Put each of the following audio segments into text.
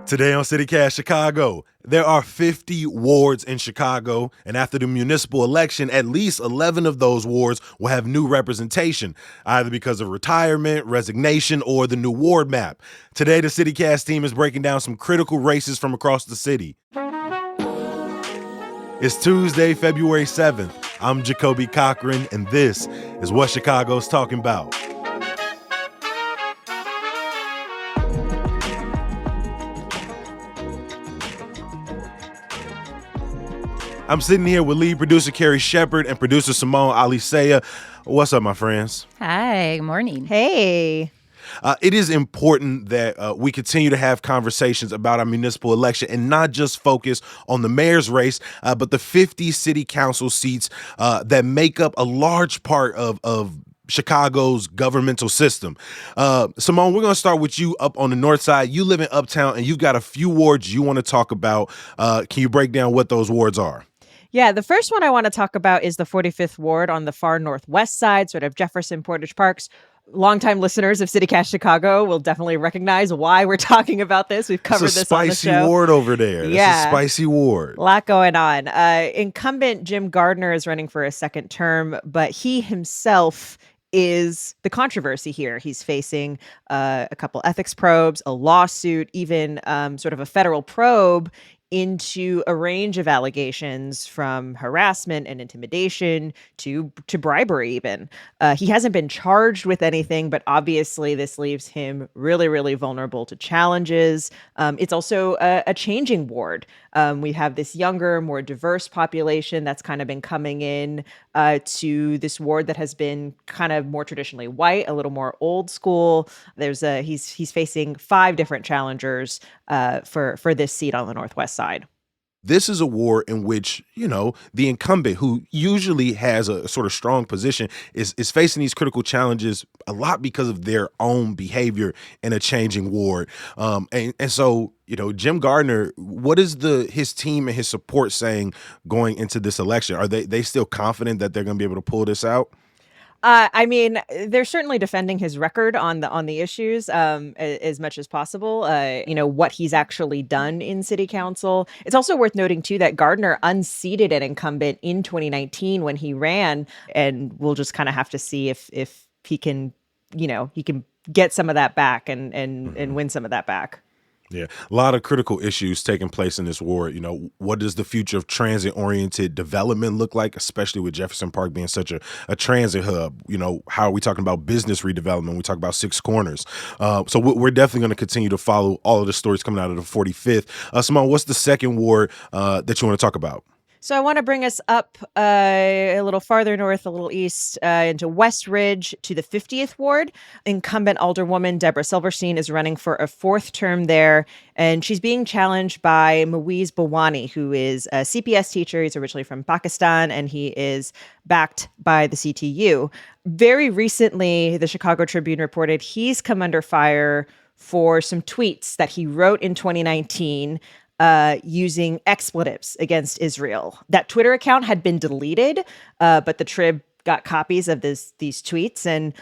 Today on CityCast Chicago, there are 50 wards in Chicago, and after the municipal election, at least 11 of those wards will have new representation, either because of retirement, resignation, or the new ward map. Today, the CityCast team is breaking down some critical races from across the city. It's Tuesday, February 7th. I'm Jacoby Cochran, and this is what Chicago's talking about. I'm sitting here with lead producer Carrie Shepard and producer Simone Alisea. What's up, my friends? Hi, good morning. Hey. It is important that we continue to have conversations about our municipal election and not just focus on the mayor's race, but the 50 city council seats that make up a large part of Chicago's governmental system. Simone, we're going to start with you up on the north side. You live in Uptown, and you've got a few wards you want to talk about. Can you break down what those wards are? Yeah, the first one I want to talk about is the 45th Ward on the far northwest side, sort of Jefferson, Portage Parks. Longtime listeners of CityCast Chicago will definitely recognize why we're talking about this. We've covered this on the show. It's a spicy ward over there. Yeah. It's a spicy ward. A lot going on. Incumbent Jim Gardner is running for a second term, but he himself is the controversy here. He's facing a couple ethics probes, a lawsuit, even sort of a federal probe into a range of allegations from harassment and intimidation to bribery even. He hasn't been charged with anything, but obviously this leaves him really, really vulnerable to challenges. It's also a changing ward. We have this younger, more diverse population that's kind of been coming in to this ward that has been kind of more traditionally white, a little more old school. He's facing 5 different challengers for this seat on the northwest side. This is a war in which, the incumbent, who usually has a sort of strong position, is facing these critical challenges a lot because of their own behavior in a changing ward. And so, Jim Gardner, what is his team and his support saying going into this election? Are they still confident that they're going to be able to pull this out? I mean, they're certainly defending his record on the issues as much as possible. What he's actually done in city council. It's also worth noting too that Gardner unseated an incumbent in 2019 when he ran, and we'll just kind of have to see if he can, he can get some of that back and win some of that back. Yeah, a lot of critical issues taking place in this ward. What does the future of transit-oriented development look like, especially with Jefferson Park being such a transit hub? How are we talking about business redevelopment? We talk about Six Corners. So we're definitely going to continue to follow all of the stories coming out of the 45th. Simone, what's the second ward that you want to talk about? So I want to bring us up a little farther north, a little east, into West Ridge to the 50th Ward. Incumbent Alderwoman Deborah Silverstein is running for a 4th term there, and she's being challenged by Muiz Bawani, who is a CPS teacher. He's originally from Pakistan, and he is backed by the CTU. Very recently, the Chicago Tribune reported he's come under fire for some tweets that he wrote in 2019 using expletives against Israel. That Twitter account had been deleted, but the Trib got copies of these tweets. And,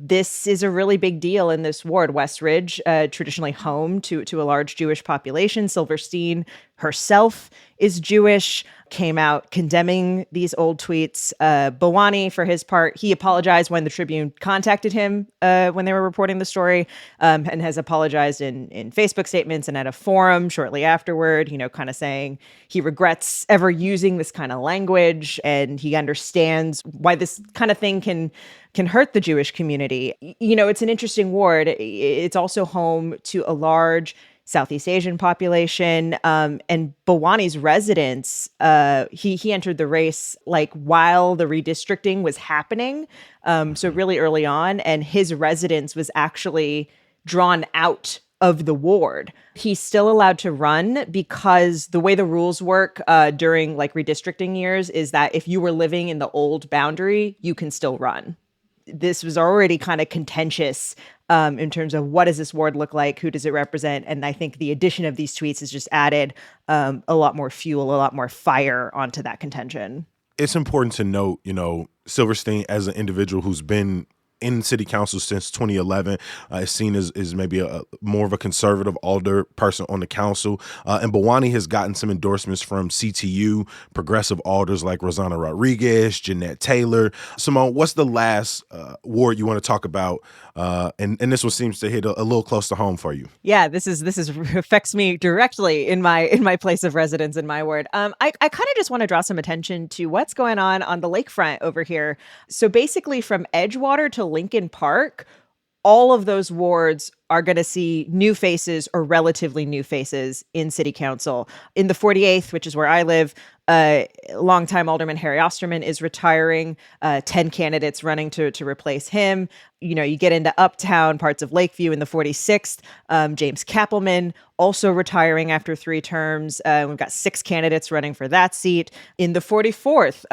this is a really big deal in this ward. West Ridge, traditionally home to a large Jewish population. Silverstein herself is Jewish, came out condemning these old tweets. Bawani, for his part, he apologized when the Tribune contacted him when they were reporting the story, and has apologized in Facebook statements and at a forum shortly afterward, kind of saying he regrets ever using this kind of language, and he understands why this kind of thing can hurt the Jewish community. It's an interesting ward. It's also home to a large Southeast Asian population, and Bawani's residents, he entered the race while the redistricting was happening, so really early on, and his residence was actually drawn out of the ward. He's still allowed to run because the way the rules work during redistricting years is that if you were living in the old boundary, you can still run. This was already kind of contentious in terms of what does this ward look like? Who does it represent? And I think the addition of these tweets has just added a lot more fuel, a lot more fire onto that contention. It's important to note, Silverstein as an individual who's been in city council since 2011. Is seen as maybe a more of a conservative alder person on the council. And Bawani has gotten some endorsements from CTU, progressive alders like Rosanna Rodriguez, Jeanette Taylor. Simone, what's the last ward you want to talk about? And this one seems to hit a little close to home for you. Yeah, this is affects me directly in my place of residence in my ward. I kind of just want to draw some attention to what's going on the lakefront over here. So basically, from Edgewater to Lincoln Park, all of those wards are going to see new faces or relatively new faces in city council. In the 48th, which is where I live, longtime Alderman Harry Osterman is retiring. 10 candidates running to replace him. You get into Uptown, parts of Lakeview in the 46th. James Kappelman also retiring after 3 terms. We've got 6 candidates running for that seat. In the 44th,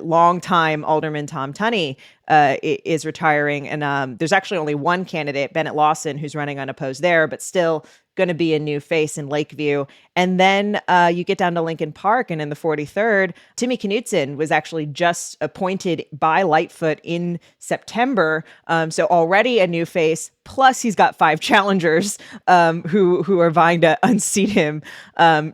longtime Alderman Tom Tunney is retiring. And there's actually only one candidate, Bennett Lawson, who's running unopposed there, but still going to be a new face in Lakeview. And then you get down to Lincoln Park, and in the 43rd, Timmy Knudsen was actually just appointed by Lightfoot in September. So already a new face, plus he's got 5 challengers who are vying to unseat him.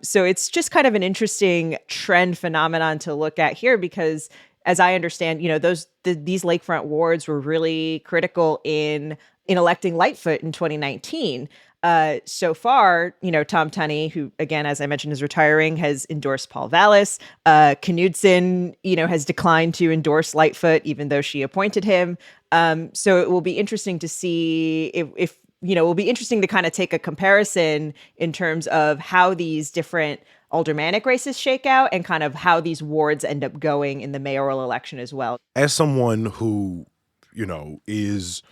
So it's just kind of an interesting trend phenomenon to look at here, because as I understand, these lakefront wards were really critical in electing Lightfoot in 2019. So far, Tom Tunney, who, again, as I mentioned, is retiring, has endorsed Paul Vallis. Knudsen, has declined to endorse Lightfoot, even though she appointed him. So it will be interesting to see if it will be interesting to kind of take a comparison in terms of how these different aldermanic races shake out and kind of how these wards end up going in the mayoral election as well. As someone who, is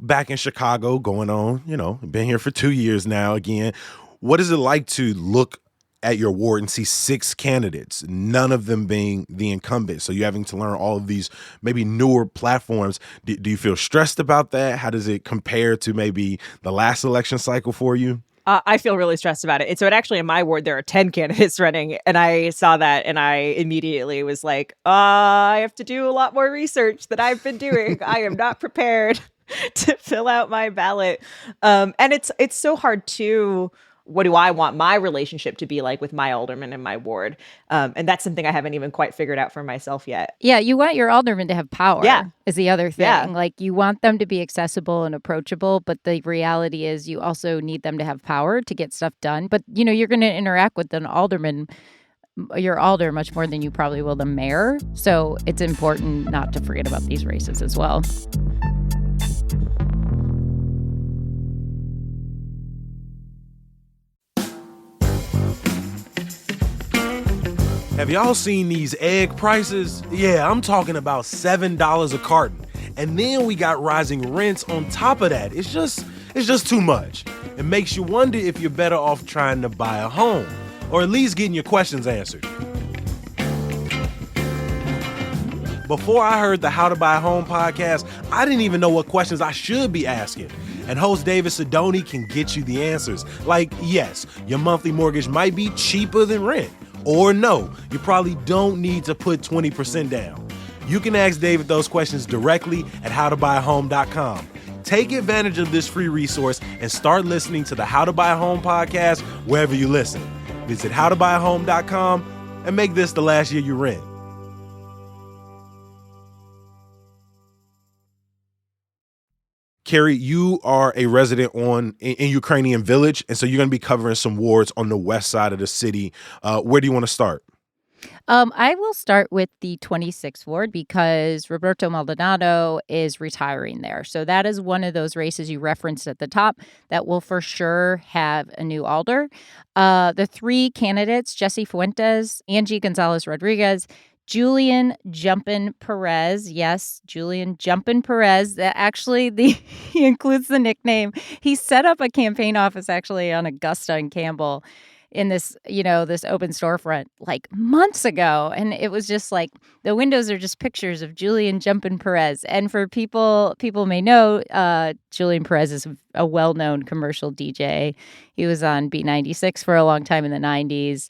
back in Chicago going on, been here for 2 years now again. What is it like to look at your ward and see 6 candidates, none of them being the incumbent? So you're having to learn all of these maybe newer platforms. Do you feel stressed about that? How does it compare to maybe the last election cycle for you? I feel really stressed about it. So actually in my ward, there are 10 candidates running, and I saw that and I immediately was like, I have to do a lot more research than I've been doing. I am not prepared to fill out my ballot. And it's so hard to, what do I want my relationship to be like with my alderman in my ward? And that's something I haven't even quite figured out for myself yet. Yeah, you want your alderman to have power, yeah, is the other thing. Yeah. Like, you want them to be accessible and approachable, but the reality is you also need them to have power to get stuff done. But, you're going to interact with an alderman, your alder, much more than you probably will the mayor. So it's important not to forget about these races as well. Have y'all seen these egg prices? Yeah, I'm talking about $7 a carton. And then we got rising rents on top of that. It's just too much. It makes you wonder if you're better off trying to buy a home, or at least getting your questions answered. Before I heard the How to Buy a Home podcast, I didn't even know what questions I should be asking. And host David Sidoni can get you the answers. Like, yes, your monthly mortgage might be cheaper than rent. Or no, you probably don't need to put 20% down. You can ask David those questions directly at howtobuyahome.com. Take advantage of this free resource and start listening to the How to Buy a Home podcast wherever you listen. Visit howtobuyahome.com and make this the last year you rent. Carrie, you are a resident in Ukrainian Village, and so you're going to be covering some wards on the west side of the city. Where do you want to start? I will start with the 26th ward because Roberto Maldonado is retiring there. So that is one of those races you referenced at the top that will for sure have a new alder. The 3 candidates, Jesse Fuentes, Angie Gonzalez Rodriguez, Julian Jumpin' Perez. Yes, Julian Jumpin' Perez. Actually, he includes the nickname. He set up a campaign office actually on Augusta and Campbell in this, this open storefront like months ago. And it was just like the windows are just pictures of Julian Jumpin' Perez. And for people may know, Julian Perez is a well-known commercial DJ. He was on B96 for a long time in the 90s.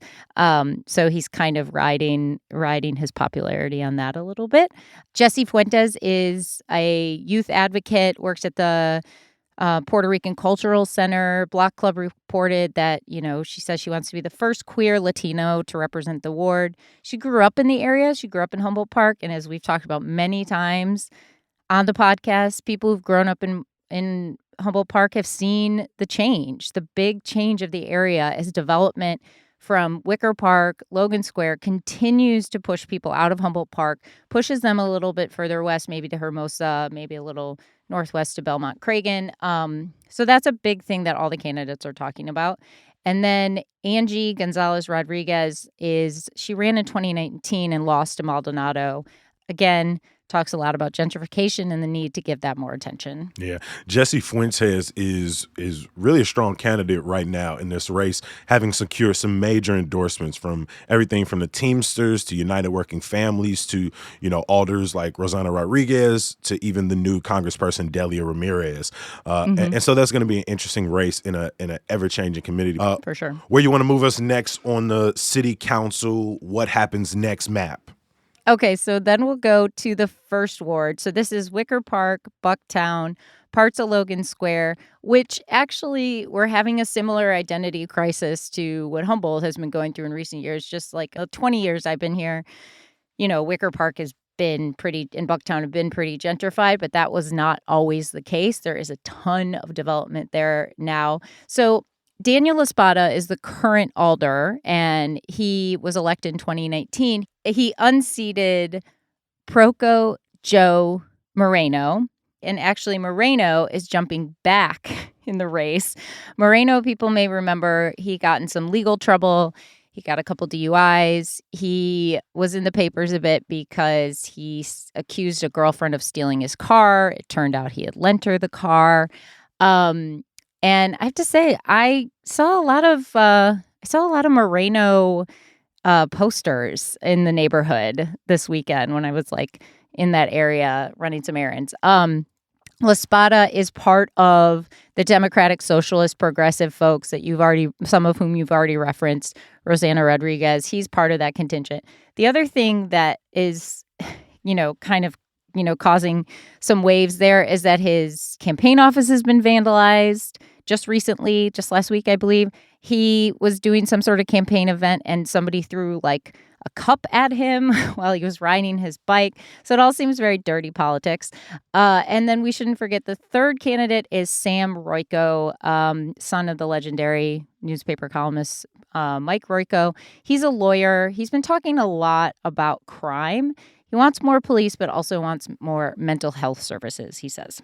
So he's kind of riding his popularity on that a little bit. Jessie Fuentes is a youth advocate, works at the Puerto Rican Cultural Center. Block Club reported that, she says she wants to be the first queer Latino to represent the ward. She grew up in the area. She grew up in Humboldt Park. And as we've talked about many times on the podcast, people who've grown up in Humboldt Park have seen the big change of the area as development from Wicker Park, Logan Square continues to push people out of Humboldt Park, pushes them a little bit further west, maybe to Hermosa, maybe a little northwest to Belmont Cragen. So that's a big thing that all the candidates are talking about. And then Angie Gonzalez Rodriguez she ran in 2019 and lost to Maldonado. Again, talks a lot about gentrification and the need to give that more attention. Yeah. Jessie Fuentes is really a strong candidate right now in this race, having secured some major endorsements from everything from the Teamsters to United Working Families to, alders like Rosanna Rodriguez to even the new Congressperson Delia Ramirez. And so that's going to be an interesting race in a ever-changing committee. For sure. Where you want to move us next on the city council, what happens next map? Okay, so then we'll go to the first ward. So this is Wicker Park, Bucktown, parts of Logan Square, which actually we're having a similar identity crisis to what Humboldt has been going through in recent years. Just like 20 years I've been here, Wicker Park and Bucktown have been pretty gentrified, but that was not always the case. There is a ton of development there now. So Daniel Espada is the current alder, and he was elected in 2019. He unseated Proco Joe Moreno, and actually Moreno is jumping back in the race. Moreno, people may remember, he got in some legal trouble. He got a couple DUIs. He was in the papers a bit because he accused a girlfriend of stealing his car. It turned out he had lent her the car. And I have to say, I saw a lot of Moreno posters in the neighborhood this weekend when I was in that area running some errands. Espada is part of the Democratic Socialist Progressive folks that some of whom you've already referenced. Rosanna Rodriguez, he's part of that contingent. The other thing that is, kind of causing some waves there is that his campaign office has been vandalized just recently, just last week, I believe. He was doing some sort of campaign event and somebody threw a cup at him while he was riding his bike. So it all seems very dirty politics. And then we shouldn't forget the third candidate is Sam Royko, son of the legendary newspaper columnist Mike Royko. He's a lawyer. He's been talking a lot about crime. He wants more police, but also wants more mental health services, he says.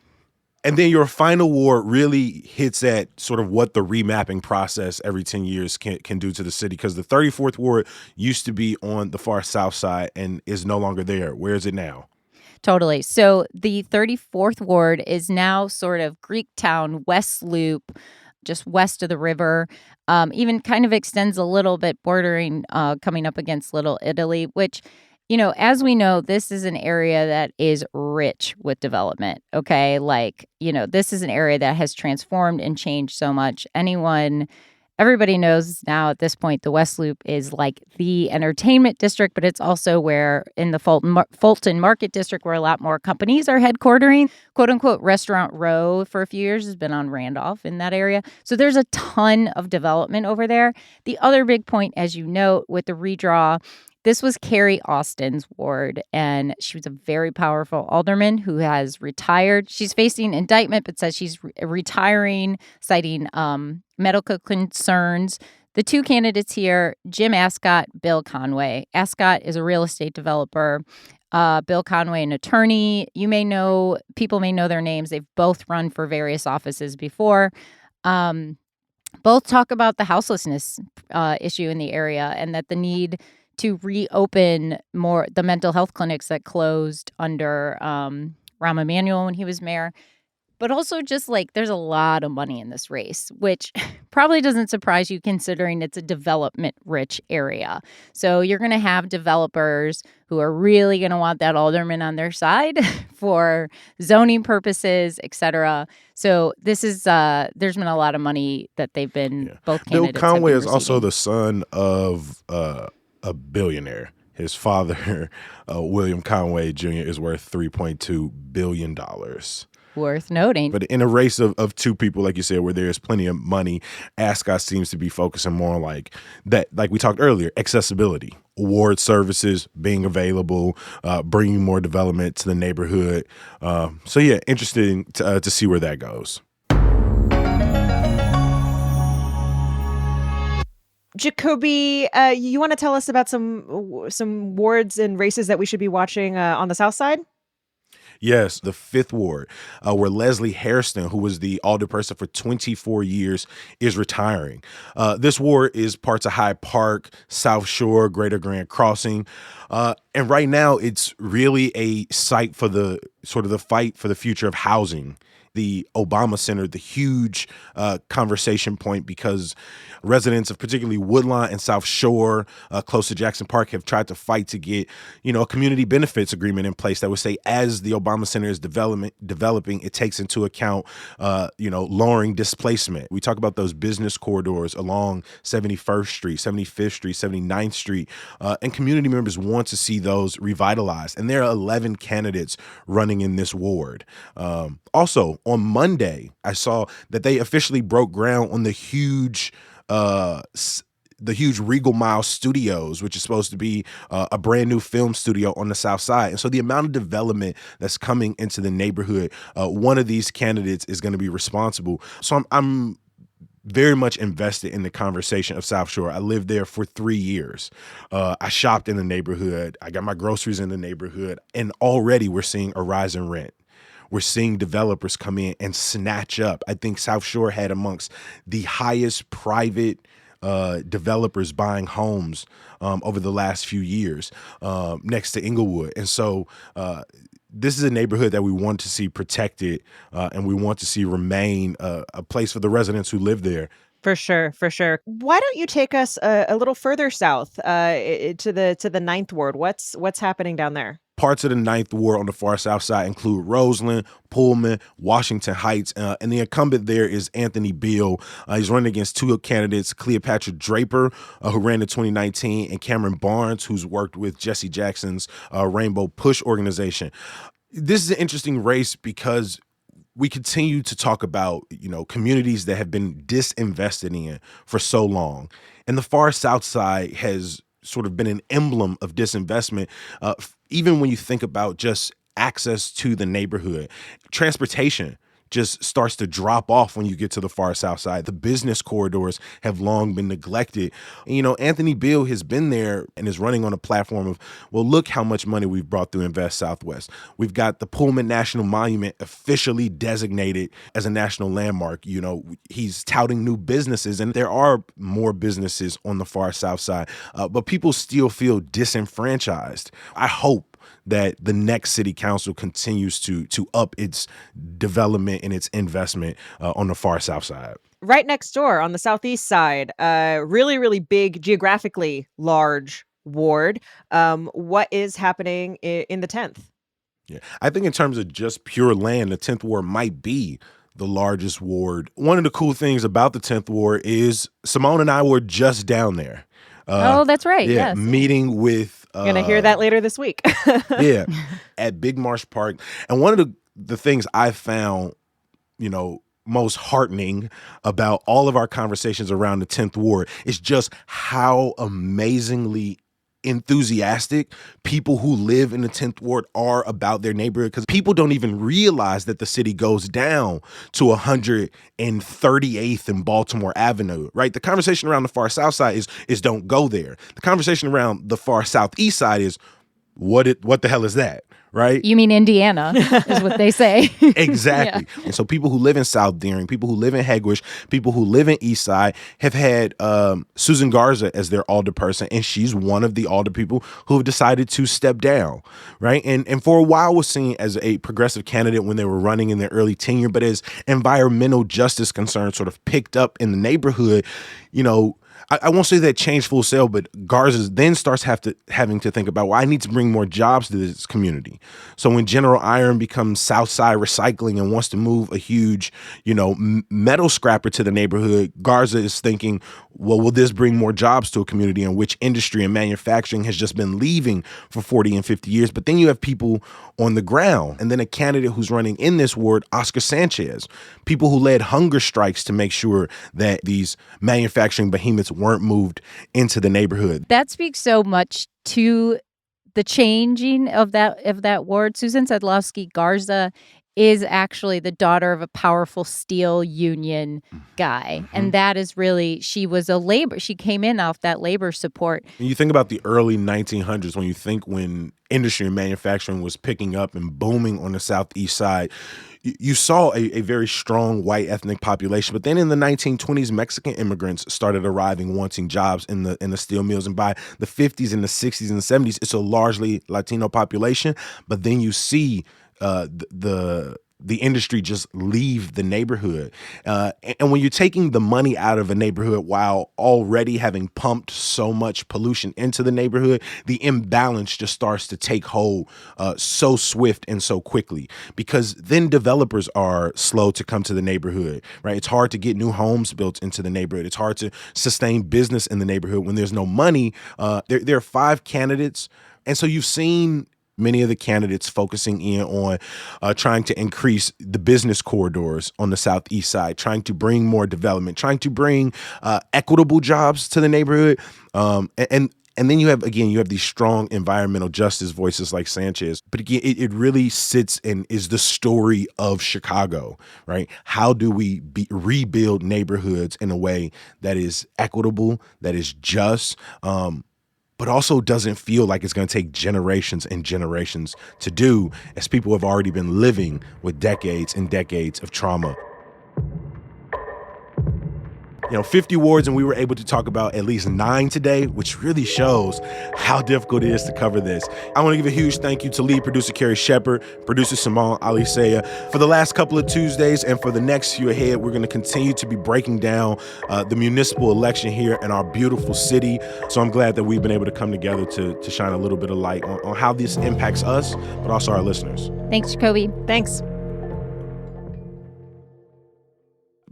And then your final ward really hits at sort of what the remapping process every 10 years can do to the city, because the 34th ward used to be on the far south side and is no longer there. Where is it now? Totally. So the 34th ward is now sort of Greektown, West Loop, just west of the river, even kind of extends a little bit bordering, coming up against Little Italy, which, as we know, this is an area that is rich with development, okay? This is an area that has transformed and changed so much. Everybody knows now at this point, the West Loop is like the entertainment district, but it's also where in the Fulton Market District where a lot more companies are headquartering. Quote unquote, Restaurant Row for a few years has been on Randolph in that area. So there's a ton of development over there. The other big point, as you note, with the redraw, this was Carrie Austin's ward, and she was a very powerful alderman who has retired. She's facing indictment, but says she's retiring, citing medical concerns. The two candidates here, Jim Ascott, Bill Conway. Ascott is a real estate developer. Bill Conway, an attorney. People may know their names. They've both run for various offices before. Both talk about the houselessness issue in the area and that the need to reopen the mental health clinics that closed under Rahm Emanuel when he was mayor. but also just like there's a lot of money in this race, which probably doesn't surprise you considering it's a development rich area. So you're going to have developers who are really going to want that alderman on their side for zoning purposes, et cetera. So this is there's been a lot of money that they've been both Bill candidates have Conway been is also receiving. the son of a billionaire. His father, William Conway Jr., is worth $3.2 billion. Worth noting. But in a race of two people, like you said, where there's plenty of money, Ascot seems to be focusing more on like that, like we talked earlier, accessibility, award services being available, bringing more development to the neighborhood. So yeah, interesting to see where that goes. Jacoby, you want to tell us about some wards and races that we should be watching on the South Side? Yes, the 5th Ward, where Leslie Hairston, who was the alderperson for 24 years, is retiring. This ward is parts of Hyde Park, South Shore, Greater Grand Crossing. And right now, it's really a site for the sort of the fight for the future of housing. The Obama Center, the huge conversation point, because residents of particularly Woodlawn and South Shore, close to Jackson Park, have tried to fight to get, a community benefits agreement in place that would say as the Obama Center is developing, it takes into account, lowering displacement. We talk about those business corridors along 71st Street, 75th Street, 79th Street, and community members want to see those revitalized. And there are 11 candidates running in this ward. Also, on Monday, I saw that they officially broke ground on the huge Regal Mile Studios, which is supposed to be a brand new film studio on the South Side. And so the amount of development that's coming into the neighborhood, one of these candidates is going to be responsible. So I'm very much invested in the conversation of South Shore. I lived there for 3 years. I shopped in the neighborhood. I got my groceries in the neighborhood. And already we're seeing a rise in rent. We're seeing developers come in and snatch up. I think South Shore had amongst the highest private developers buying homes over the last few years next to Inglewood. And so this is a neighborhood that we want to see protected and we want to see remain a place for the residents who live there. For sure, for sure. Why don't you take us a little further south to the 9th Ward? What's happening down there? Parts of the 9th Ward on the far south side include Roseland, Pullman, Washington Heights, and the incumbent there is Anthony Beal. He's running against two candidates, Cleopatra Draper, who ran in 2019, and Cameron Barnes, who's worked with Jesse Jackson's Rainbow Push organization. This is an interesting race because we continue to talk about, communities that have been disinvested in for so long. And the far south side has sort of been an emblem of disinvestment, even when you think about just access to the neighborhood. Transportation just starts to drop off when you get to the far south side. The business corridors have long been neglected. And, Anthony Beal has been there and is running on a platform of, well, look how much money we've brought through Invest Southwest. We've got the Pullman National Monument officially designated as a national landmark. He's touting new businesses, and there are more businesses on the far south side, but people still feel disenfranchised. I hope that the next city council continues to up its development and its investment on the far south side. Right next door on the southeast side, really, really big, geographically large ward. What is happening in the 10th? Yeah, I think in terms of just pure land, the 10th Ward might be the largest ward. One of the cool things about the 10th Ward is Simone and I were just down there. Oh, that's right. Yeah, Yes. meeting with. You're gonna hear that later this week. Yeah, at Big Marsh Park. And one of the things I found, most heartening about all of our conversations around the 10th Ward is just how amazingly enthusiastic people who live in the 10th Ward are about their neighborhood, because people don't even realize that the city goes down to 138th and Baltimore Avenue, right? The conversation around the far south side is don't go there. The conversation around the far southeast side is, what the hell is that? Right? You mean Indiana is what they say. Exactly. Yeah. And so people who live in South Deering, people who live in Hegewisch, people who live in Eastside have had Susan Garza as their alderperson, and she's one of the alder people who have decided to step down, right? And for a while was seen as a progressive candidate when they were running in their early tenure, but as environmental justice concerns sort of picked up in the neighborhood, I won't say that changed full sail, but Garza then starts having to think about, well, I need to bring more jobs to this community. So when General Iron becomes Southside Recycling and wants to move a huge, metal scrapper to the neighborhood, Garza is thinking, well, will this bring more jobs to a community in which industry and manufacturing has just been leaving for 40 and 50 years? But then you have people on the ground, and then a candidate who's running in this ward, Oscar Sanchez, people who led hunger strikes to make sure that these manufacturing behemoths weren't moved into the neighborhood. That speaks so much to the changing of that ward. Susan Sedlowski Garza is actually the daughter of a powerful steel union guy. Mm-hmm. And that is really, she came in off that labor support. And you think about the early 1900s, when industry and manufacturing was picking up and booming on the Southeast side, you saw a very strong white ethnic population. But then in the 1920s, Mexican immigrants started arriving wanting jobs in the steel mills. And by the 50s and the 60s and the 70s, it's a largely Latino population. But then you see the industry just leave the neighborhood. And when you're taking the money out of a neighborhood while already having pumped so much pollution into the neighborhood, the imbalance just starts to take hold so swift and so quickly, because then developers are slow to come to the neighborhood, right? It's hard to get new homes built into the neighborhood. It's hard to sustain business in the neighborhood when there's no money. There are 5 candidates. And so you've seen many of the candidates focusing in on trying to increase the business corridors on the Southeast side, trying to bring more development, trying to bring equitable jobs to the neighborhood. And then you have these strong environmental justice voices like Sanchez. But again, it really sits and is the story of Chicago, right? How do we rebuild neighborhoods in a way that is equitable, that is just, but also doesn't feel like it's going to take generations and generations to do, as people have already been living with decades and decades of trauma. 50 wards, and we were able to talk about at least 9 today, which really shows how difficult it is to cover this. I want to give a huge thank you to lead producer Carrie Shepard, producer Simone Alisea. For the last couple of Tuesdays and for the next few ahead, we're going to continue to be breaking down the municipal election here in our beautiful city. So I'm glad that we've been able to come together to shine a little bit of light on how this impacts us, but also our listeners. Thanks, Jacoby. Thanks.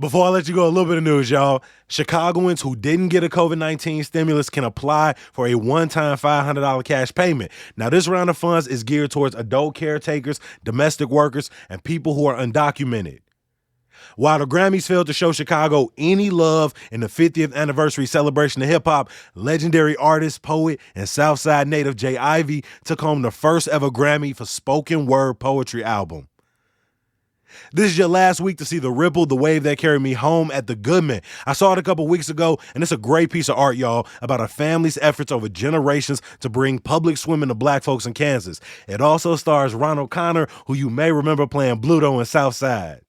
Before I let you go, a little bit of news, y'all. Chicagoans who didn't get a COVID-19 stimulus can apply for a one-time $500 cash payment. Now, this round of funds is geared towards adult caretakers, domestic workers, and people who are undocumented. While the Grammys failed to show Chicago any love in the 50th anniversary celebration of hip-hop, legendary artist, poet, and Southside native Jay Ivey took home the first ever Grammy for spoken word poetry album. This is your last week to see The Ripple, the wave that carried me home at the Goodman. I saw it a couple weeks ago, and it's a great piece of art, y'all, about a family's efforts over generations to bring public swimming to black folks in Kansas. It also stars Ronald Connor, who you may remember playing Bluto in Southside.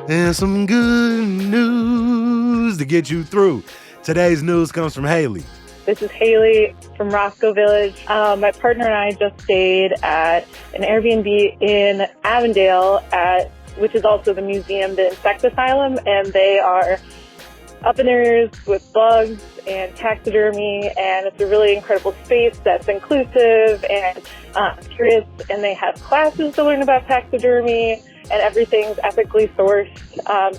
And some good news to get you through. Today's news comes from Haley. This is Haley from Roscoe Village. My partner and I just stayed at an Airbnb in Avondale, which is also the museum, the Insect Asylum, and they are up in their ears with bugs and taxidermy, and it's a really incredible space that's inclusive and curious, and they have classes to learn about taxidermy, and everything's ethically sourced.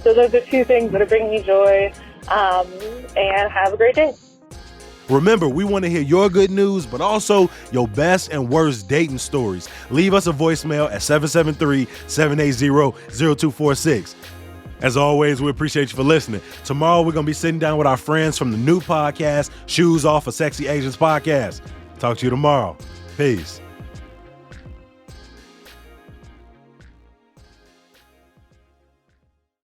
So those are 2 things that are bringing me joy, and have a great day. Remember, we want to hear your good news, but also your best and worst dating stories. Leave us a voicemail at 773-780-0246. As always, we appreciate you for listening. Tomorrow, we're going to be sitting down with our friends from the new podcast, Shoes Off, a Sexy Asians podcast. Talk to you tomorrow. Peace.